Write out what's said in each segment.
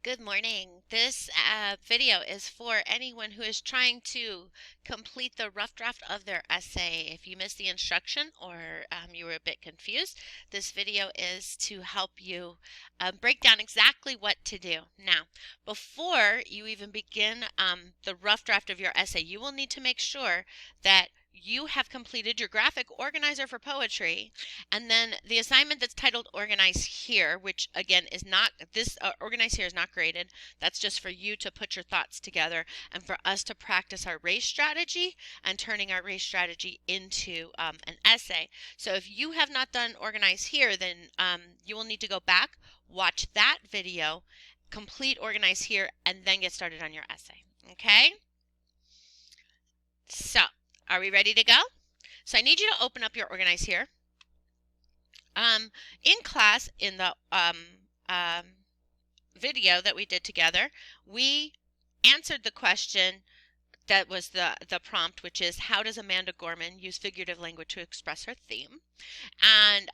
Good morning. This video is for anyone who is trying to complete the rough draft of their essay. If you missed the instruction or you were a bit confused, this video is to help you break down exactly what to do. Now, before you even begin the rough draft of your essay, you will need to make sure that you have completed your graphic organizer for poetry, and then the assignment that's titled Organize Here, which again is not, this Organize Here is not graded. That's just for you to put your thoughts together and for us to practice our race strategy and turning our race strategy into an essay. So if you have not done Organize Here, then you will need to go back, watch that video, complete Organize Here, and then get started on your essay. Okay? So, are we ready to go? So I need you to open up your Organize Here. In class, in the video that we did together, we answered the question that was the prompt, which is, how does Amanda Gorman use figurative language to express her theme? And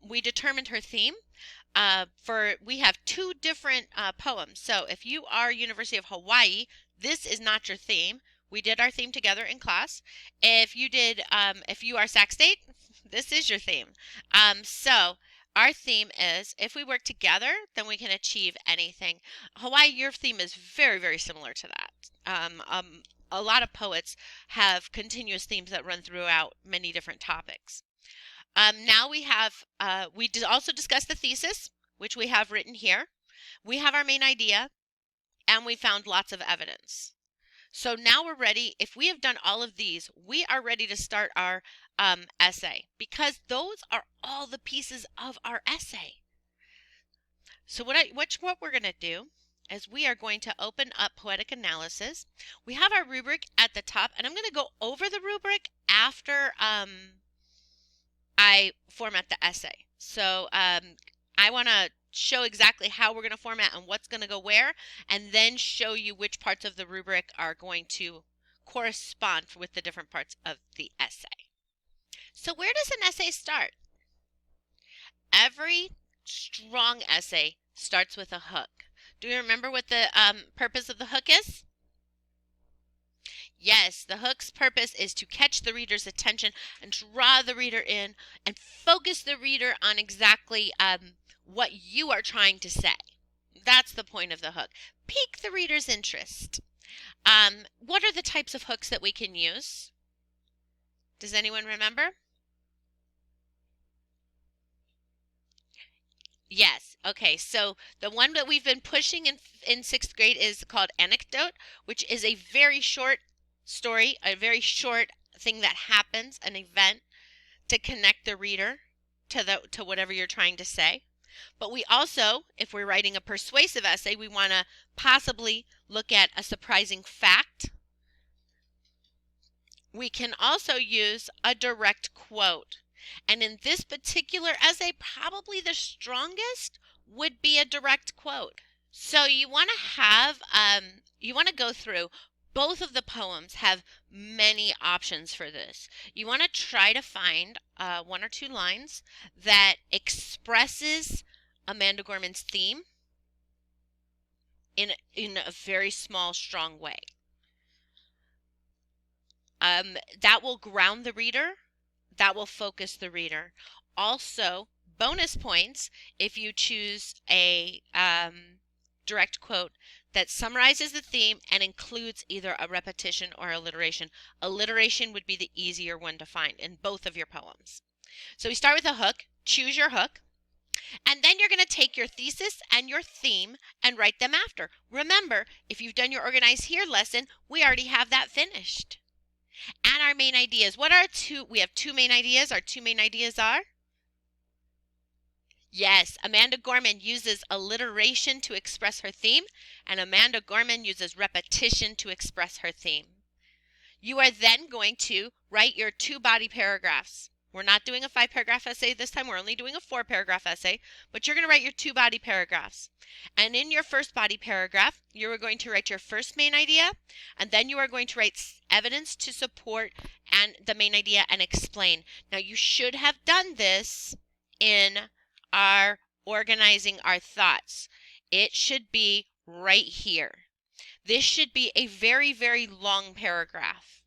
we determined her theme. We have two different poems. So if you are University of Hawaii, this is not your theme. We did our theme together in class. If you are Sac State, this is your theme. So our theme is, if we work together, then we can achieve anything. Hawaii, your theme is very, very similar to that. A lot of poets have continuous themes that run throughout many different topics. Now we have, also discussed the thesis, which we have written here. We have our main idea, and we found lots of evidence. So now we're ready. If we have done all of these, we are ready to start our essay, because those are all the pieces of our essay. So what we're going to do is we are going to open up Poetic Analysis. We have our rubric at the top, and I'm going to go over the rubric after I format the essay. So I want to show exactly how we're going to format and what's going to go where, and then show you which parts of the rubric are going to correspond with the different parts of the essay. So where does an essay start? Every strong essay starts with a hook. Do you remember what the purpose of the hook is? Yes, the hook's purpose is to catch the reader's attention and draw the reader in and focus the reader on exactly what you are trying to say. That's the point of the hook. Pique the reader's interest. What are the types of hooks that we can use? Does anyone remember? Yes. Okay. So the one that we've been pushing in sixth grade is called anecdote, which is a very short story, a very short thing that happens, an event, to connect the reader to whatever you're trying to say. But we also, if we're writing a persuasive essay, we want to possibly look at a surprising fact. We can also use a direct quote. And in this particular essay, probably the strongest would be a direct quote. So you want to have, you want to go through, both of the poems have many options for this. You want to try to find one or two lines that expresses Amanda Gorman's theme in a very small, strong way. That will ground the reader. That will focus the reader. Also, bonus points if you choose a direct quote that summarizes the theme and includes either a repetition or alliteration. Alliteration would be the easier one to find in both of your poems. So we start with a hook. Choose your hook. And then you're going to take your thesis and your theme and write them after. Remember, if you've done your Organize Here lesson, we already have that finished. And our main ideas. What are we have two main ideas. Our two main ideas are, yes, Amanda Gorman uses alliteration to express her theme, and Amanda Gorman uses repetition to express her theme. You are then going to write your two body paragraphs. We're not doing a 5-paragraph essay this time. We're only doing a 4-paragraph essay, but you're going to write your two body paragraphs. And in your first body paragraph, you are going to write your first main idea, and then you are going to write evidence to support and the main idea and explain. Now, you should have done this in our organizing our thoughts. It should be right here. This should be a very, very long paragraph.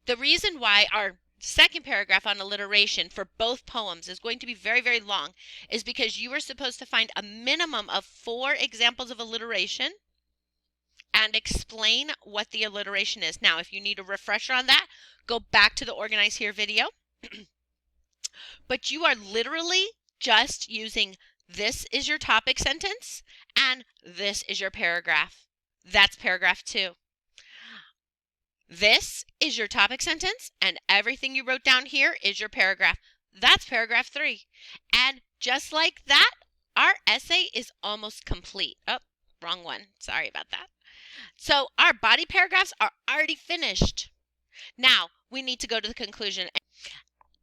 The reason why our second paragraph on alliteration for both poems is going to be very, very long is because you are supposed to find a minimum of 4 examples of alliteration and explain what the alliteration is. Now, if you need a refresher on that, go back to the Organize Here video. But you are literally just using this is your topic sentence and this is your paragraph. That's paragraph 2. This is your topic sentence, and everything you wrote down here is your paragraph. That's paragraph 3. And just like that, our essay is almost complete. Oh, wrong one. Sorry about that. So our body paragraphs are already finished. Now, we need to go to the conclusion.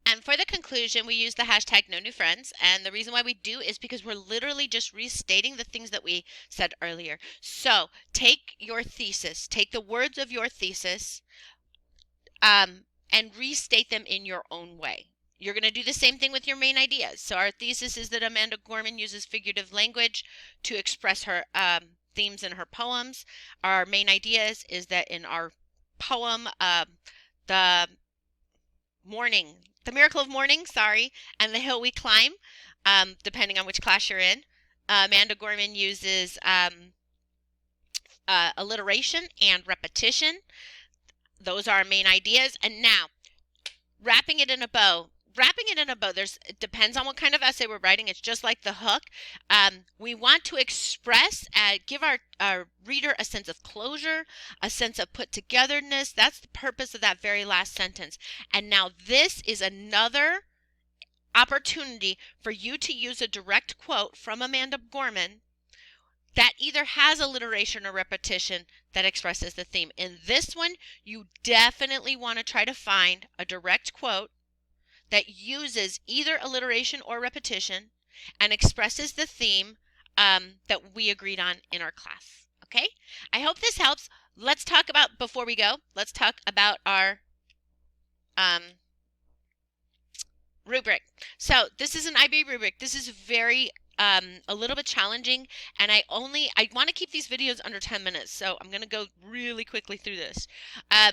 And for the conclusion, we use the hashtag no new friends. And the reason why we do is because we're literally just restating the things that we said earlier. So take your thesis, take the words of your thesis, and restate them in your own way. You're going to do the same thing with your main ideas. So our thesis is that Amanda Gorman uses figurative language to express her themes in her poems. Our main ideas is that in our poem, the Miracle of Morning, and The Hill We Climb, depending on which class you're in. Amanda Gorman uses alliteration and repetition. Those are our main ideas. And now, wrapping it in a bow. It depends on what kind of essay we're writing. It's just like the hook. We want to express, give our reader a sense of closure, a sense of put togetherness. That's the purpose of that very last sentence. And now this is another opportunity for you to use a direct quote from Amanda Gorman that either has alliteration or repetition that expresses the theme. In this one, you definitely want to try to find a direct quote that uses either alliteration or repetition and expresses the theme that we agreed on in our class. Okay? I hope this helps. Let's talk about, before we go, let's talk about our rubric. So this is an IB rubric. This is very a little bit challenging, and I want to keep these videos under 10 minutes, so I'm going to go really quickly through this. I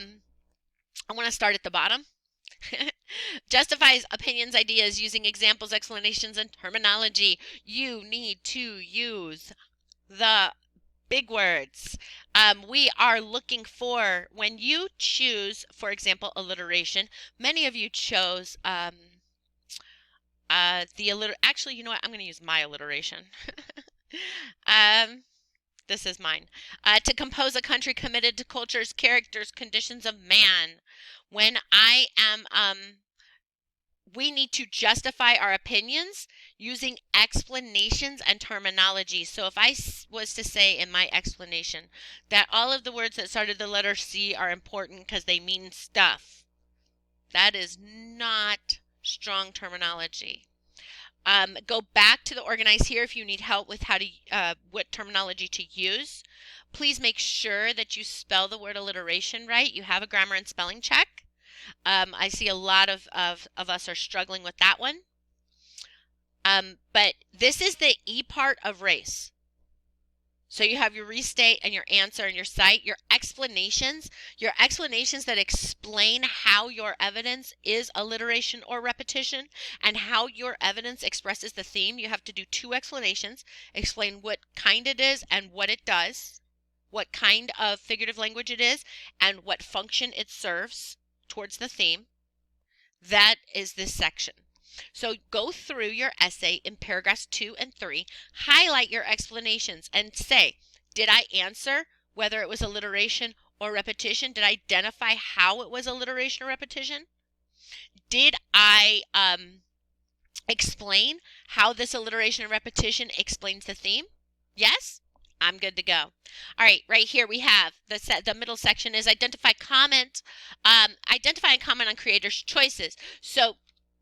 want to start at the bottom. Justifies opinions, ideas using examples, explanations, and terminology. You need to use the big words. We are looking for, when you choose, for example, alliteration, many of you chose actually, you know what? I'm going to use my alliteration. This is mine. To compose a country committed to cultures, characters, conditions of man. When I am, we need to justify our opinions using explanations and terminology. So if I was to say in my explanation that all of the words that started the letter C are important because they mean stuff, that is not strong terminology. Go back to the Organize Here if you need help with how to what terminology to use. Please make sure that you spell the word alliteration right. You have a grammar and spelling check. I see a lot of us are struggling with that one. But this is the E part of race. So you have your restate and your answer and your cite, your explanations that explain how your evidence is alliteration or repetition and how your evidence expresses the theme. You have to do 2 explanations, explain what kind it is and what it does, what kind of figurative language it is, and what function it serves towards the theme. That is this section. So go through your essay in paragraphs 2 and 3, highlight your explanations and say, did I answer whether it was alliteration or repetition? Did I identify how it was alliteration or repetition? Did I explain how this alliteration and repetition explains the theme? Yes? I'm good to go. All right, right here we have the middle section is identify and comment on creators' choices. So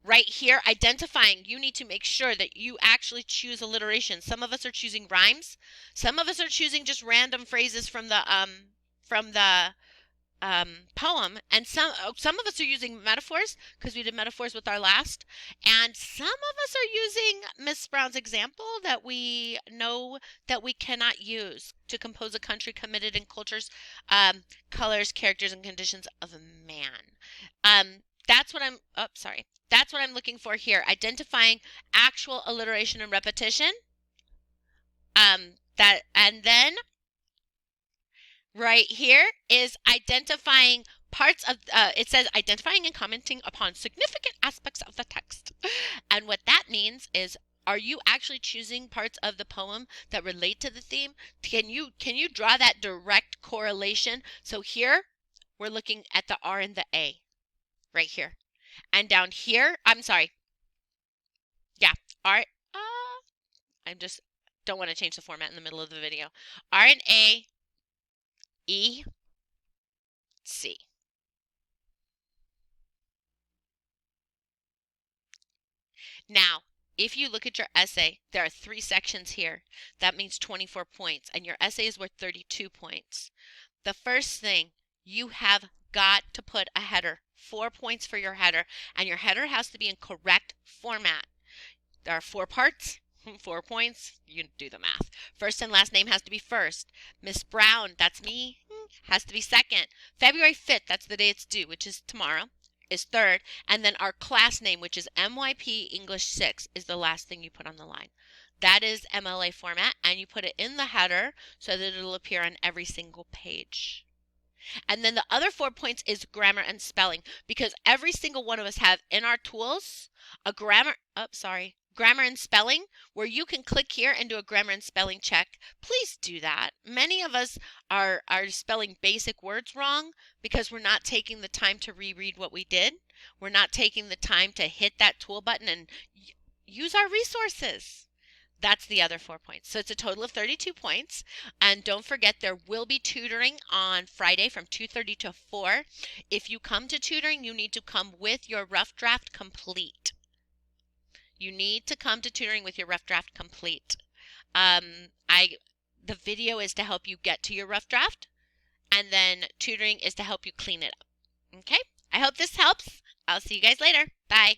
right here, identifying, you need to make sure that you actually choose alliteration. Some of us are choosing rhymes. Some of us are choosing just random phrases from the poem, and some of us are using metaphors because we did metaphors with our last, and some of us are using Miss Brown's example that we know that we cannot use to compose a country committed in cultures, colors, characters, and conditions of a man. That's what I'm. Oh, sorry. That's what I'm looking for here. Identifying actual alliteration and repetition. That and then right here is identifying parts of, it says identifying and commenting upon significant aspects of the text. And what that means is, are you actually choosing parts of the poem that relate to the theme? Can you draw that direct correlation? So here we're looking at the R and the A right here. And down here, I'm sorry. Yeah, R, I just don't want to change the format in the middle of the video. R and A, E, C. Now, if you look at your essay, there are 3 sections here. That means 24 points, and your essay is worth 32 points. The first thing, you have got to put a header, 4 points for your header, and your header has to be in correct format. There are 4 parts, 4 points, you can do the math. First and last name has to be first. Miss Brown, that's me, has to be second. February 5th, that's the day it's due, which is tomorrow, is third. And then our class name, which is MYP English 6, is the last thing you put on the line. That is MLA format, and you put it in the header so that it'll appear on every single page. And then the other 4 points is grammar and spelling, because every single one of us have in our tools a grammar and spelling, where you can click here and do a grammar and spelling check. Please do that. Many of us are spelling basic words wrong because we're not taking the time to reread what we did. We're not taking the time to hit that tool button and use our resources. That's the other 4 points. So it's a total of 32 points. And don't forget, there will be tutoring on Friday from 2:30 to 4. If you come to tutoring, you need to come with your rough draft complete. You need to come to tutoring with your rough draft complete. The video is to help you get to your rough draft, and then tutoring is to help you clean it up. Okay? I hope this helps. I'll see you guys later. Bye.